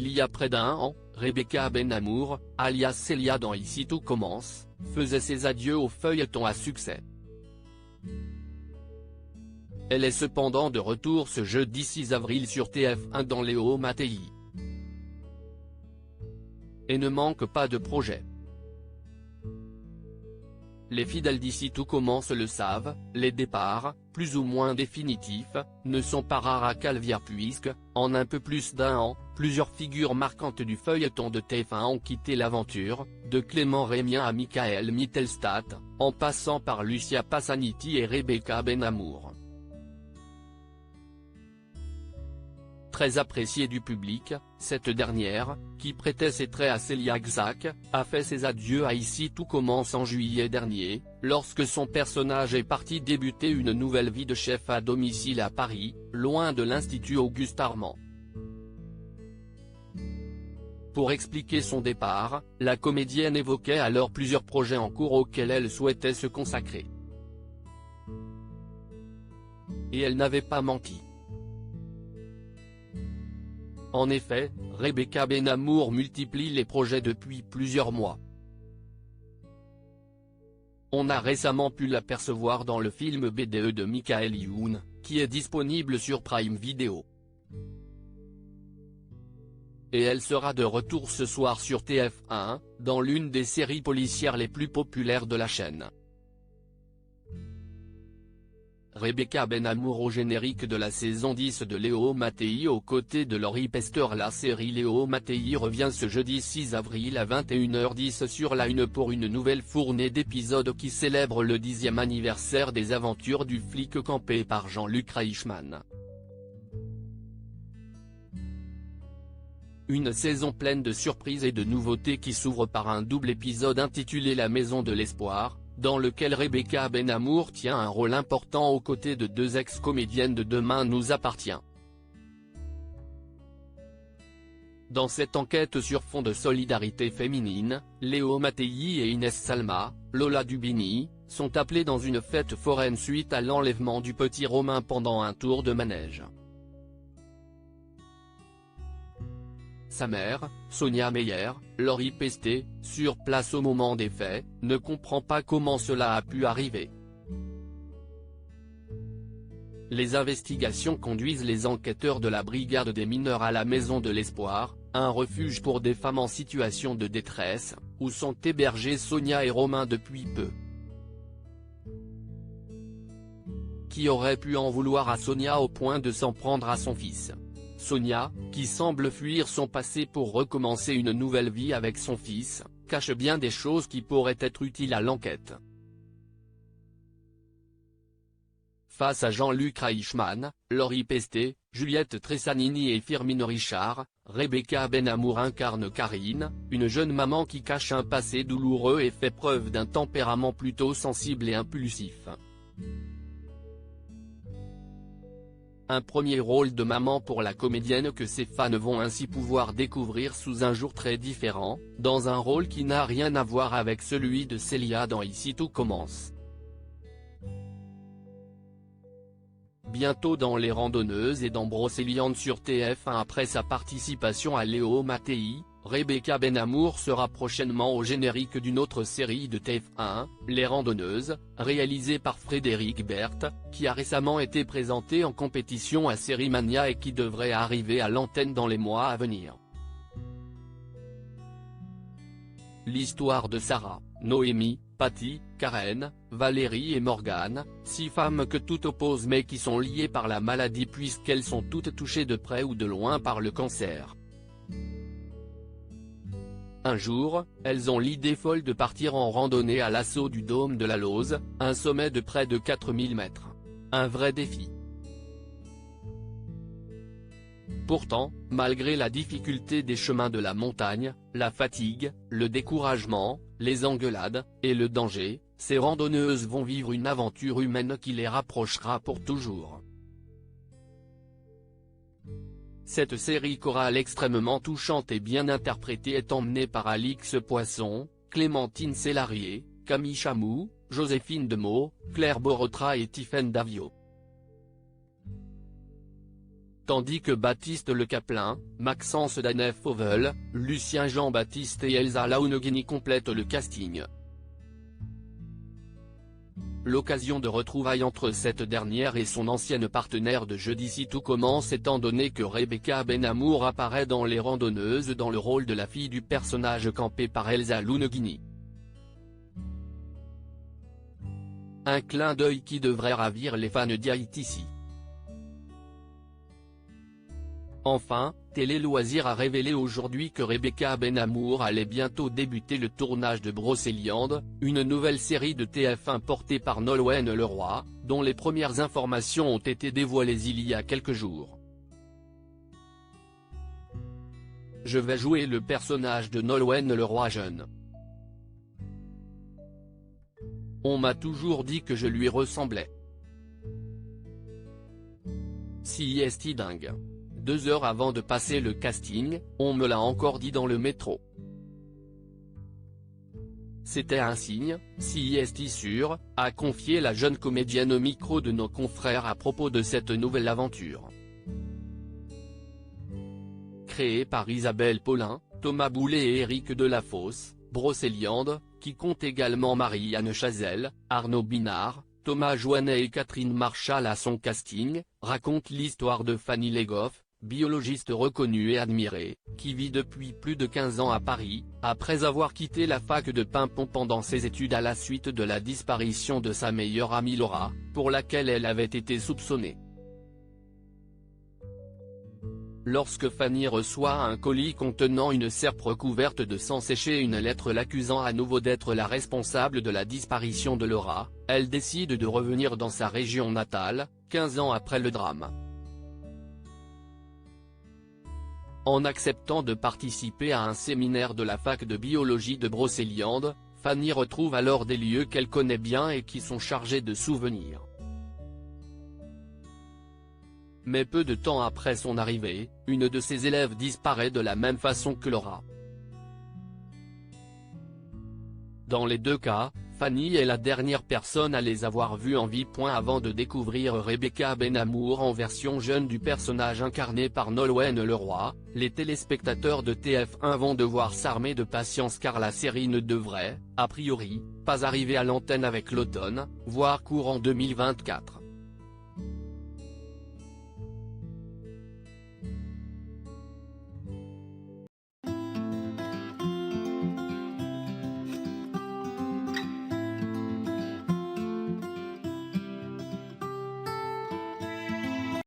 Il y a près d'un an, Rebecca Benhamour, alias Célia dans Ici tout commence, faisait ses adieux au feuilleton à succès. Elle est cependant de retour ce jeudi 6 avril sur TF1 dans Léo Mattei. Et ne manque pas de projet. Les fidèles d'Ici tout commence le savent, les départs, plus ou moins définitifs, ne sont pas rares à Caviar puisque, en un peu plus d'un an, plusieurs figures marquantes du feuilleton de TF1 ont quitté l'aventure, de Clément Rémien à Michael Mittelstadt, en passant par Lucia Passaniti et Rebecca Benhamour. Très appréciée du public, cette dernière, qui prêtait ses traits à Célia Gzac, a fait ses adieux à Ici tout commence en juillet dernier, lorsque son personnage est parti débuter une nouvelle vie de chef à domicile à Paris, loin de l'Institut Auguste Armand. Pour expliquer son départ, la comédienne évoquait alors plusieurs projets en cours auxquels elle souhaitait se consacrer. Et elle n'avait pas menti. En effet, Rebecca Benhamour multiplie les projets depuis plusieurs mois. On a récemment pu l'apercevoir dans le film BDE de Michael Youn, qui est disponible sur Prime Video. Et elle sera de retour ce soir sur TF1, dans l'une des séries policières les plus populaires de la chaîne. Rebecca Benhamour au générique de la saison 10 de Léo Mattei aux côtés de Laurie Pester. La série Léo Mattei revient ce jeudi 6 avril à 21h10 sur la Une pour une nouvelle fournée d'épisodes qui célèbre le 10e anniversaire des aventures du flic campé par Jean-Luc Reichmann. Une saison pleine de surprises et de nouveautés qui s'ouvre par un double épisode intitulé La Maison de l'Espoir, dans lequel Rebecca Benhamour tient un rôle important aux côtés de deux ex-comédiennes de Demain nous appartient. Dans cette enquête sur fond de solidarité féminine, Léo Mattei et Inès Salma, Lola Dubini, sont appelés dans une fête foraine suite à l'enlèvement du petit Romain pendant un tour de manège. Sa mère, Sonia Meyer, Laurie Pesté, sur place au moment des faits, ne comprend pas comment cela a pu arriver. Les investigations conduisent les enquêteurs de la brigade des mineurs à la Maison de l'Espoir, un refuge pour des femmes en situation de détresse, où sont hébergés Sonia et Romain depuis peu. Qui aurait pu en vouloir à Sonia au point de s'en prendre à son fils ? Sonia, qui semble fuir son passé pour recommencer une nouvelle vie avec son fils, cache bien des choses qui pourraient être utiles à l'enquête. Face à Jean-Luc Reichmann, Laurie Pesté, Juliette Tressanini et Firmin Richard, Rebecca Benhamour incarne Karine, une jeune maman qui cache un passé douloureux et fait preuve d'un tempérament plutôt sensible et impulsif. Un premier rôle de maman pour la comédienne que ses fans vont ainsi pouvoir découvrir sous un jour très différent, dans un rôle qui n'a rien à voir avec celui de Célia dans Ici tout commence. Bientôt dans Les Randonneuses et dans Brocéliande sur TF1 après sa participation à Léo Mattei, Rebecca Benhamour sera prochainement au générique d'une autre série de TF1, Les Randonneuses, réalisée par Frédéric Berthe, qui a récemment été présentée en compétition à Série Mania et qui devrait arriver à l'antenne dans les mois à venir. L'histoire de Sarah, Noémie, Patty, Karen, Valérie et Morgane, 6 femmes que tout oppose mais qui sont liées par la maladie puisqu'elles sont toutes touchées de près ou de loin par le cancer. Un jour, elles ont l'idée folle de partir en randonnée à l'assaut du dôme de la Lose, un sommet de près de 4000 mètres. Un vrai défi. Pourtant, malgré la difficulté des chemins de la montagne, la fatigue, le découragement, les engueulades, et le danger, ces randonneuses vont vivre une aventure humaine qui les rapprochera pour toujours. Cette série chorale extrêmement touchante et bien interprétée est emmenée par Alix Poisson, Clémentine Célarié, Camille Chamou, Joséphine Demeaux, Claire Borotra et Tiffaine Davio. tandis que Baptiste Le Caplin, Maxence Danef-Fauvel, Lucien Jean-Baptiste et Elsa Launegini complètent le casting. L'occasion de retrouvailles entre cette dernière et son ancienne partenaire de Jeudi si tout commence étant donné que Rebecca Benhamour apparaît dans Les Randonneuses dans le rôle de la fille du personnage campé par Elsa Launegini. Un clin d'œil qui devrait ravir les fans d'ITC. Enfin, Télé Loisirs a révélé aujourd'hui que Rebecca Benhamour allait bientôt débuter le tournage de Brocéliande, une nouvelle série de TF1 portée par Nolwenn Leroy, dont les premières informations ont été dévoilées il y a quelques jours. Je vais jouer le personnage de Nolwenn Leroy jeune. On m'a toujours dit que je lui ressemblais. Si est dingue. 2 heures avant de passer le casting, on me l'a encore dit dans le métro. C'était un signe, si est sûr, a confié la jeune comédienne au micro de nos confrères à propos de cette nouvelle aventure. Créée par Isabelle Paulin, Thomas Boulet et Éric Delafosse, Brocéliande, qui compte également Marie-Anne Chazelle, Arnaud Binard, Thomas Joannet et Catherine Marchal à son casting, raconte l'histoire de Fanny Legoff, biologiste reconnue et admirée, qui vit depuis plus de 15 ans à Paris, après avoir quitté la fac de Paimpont pendant ses études à la suite de la disparition de sa meilleure amie Laura, pour laquelle elle avait été soupçonnée. Lorsque Fanny reçoit un colis contenant une serpe recouverte de sang séché et une lettre l'accusant à nouveau d'être la responsable de la disparition de Laura, elle décide de revenir dans sa région natale, 15 ans après le drame. En acceptant de participer à un séminaire de la fac de biologie de Brocéliande, Fanny retrouve alors des lieux qu'elle connaît bien et qui sont chargés de souvenirs. Mais peu de temps après son arrivée, une de ses élèves disparaît de la même façon que Laura. Dans les deux cas, Fanny est la dernière personne à les avoir vus en vie. Avant de découvrir Rebecca Benhamour en version jeune du personnage incarné par Nolwenn Leroy, les téléspectateurs de TF1 vont devoir s'armer de patience car la série ne devrait, a priori, pas arriver à l'antenne avec l'automne, voire courant 2024.